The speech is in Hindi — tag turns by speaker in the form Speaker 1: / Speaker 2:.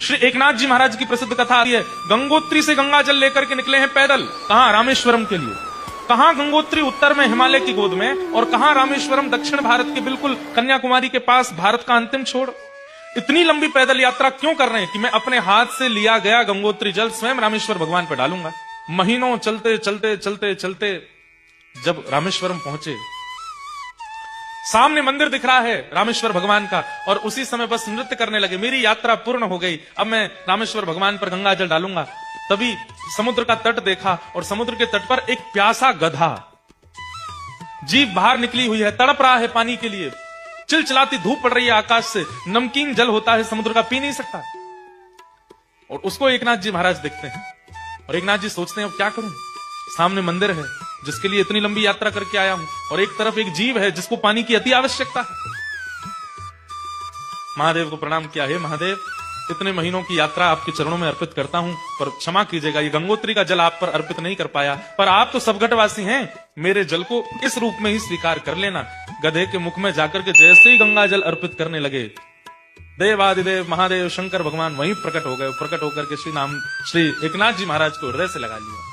Speaker 1: श्री एकनाथ जी महाराज की प्रसिद्ध कथा आती है, गंगोत्री से गंगा जल लेकर के निकले हैं पैदल, कहां? रामेश्वरम के लिए। कहां गंगोत्री? उत्तर में हिमालय की गोद में, और कहां रामेश्वरम? दक्षिण भारत के बिल्कुल कन्याकुमारी के पास, भारत का अंतिम छोर। इतनी लंबी पैदल यात्रा क्यों कर रहे हैं? कि मैं अपने हाथ से लिया गया गंगोत्री जल स्वयं रामेश्वर भगवान पर डालूंगा। महीनों चलते चलते चलते चलते जब रामेश्वरम पहुंचे, सामने मंदिर दिख रहा है रामेश्वर भगवान का, और उसी समय बस नृत्य करने लगे। मेरी यात्रा पूर्ण हो गई, अब मैं रामेश्वर भगवान पर गंगा जल डालूंगा। तभी समुद्र का तट देखा, और समुद्र के तट पर एक प्यासा गधा जीभ बाहर निकली हुई है, तड़प रहा है पानी के लिए। चिलचिलाती धूप पड़ रही है आकाश से, नमकीन जल होता है समुद्र का, पी नहीं सकता। और उसको एकनाथ जी महाराज देखते हैं, और एकनाथ जी सोचते हैं अब क्या करूं? सामने मंदिर है जिसके लिए इतनी लंबी यात्रा करके आया हूं, और एक तरफ एक जीव है जिसको पानी की अति आवश्यकता है। महादेव को प्रणाम किया, हे महादेव, इतने महीनों की यात्रा आपके चरणों में अर्पित करता हूं, पर क्षमा कीजिएगा, ये गंगोत्री का जल आप पर अर्पित नहीं कर पाया, पर आप तो सबगटवासी हैं, मेरे जल को इस रूप में ही स्वीकार कर लेना। गधे के मुख में जाकर के जैसे ही गंगा जल अर्पित करने लगे, देवादिदेव महादेव शंकर भगवान वहीं प्रकट हो गए। प्रकट होकर के श्री एकनाथ जी महाराज को हृदय से लगा लिया।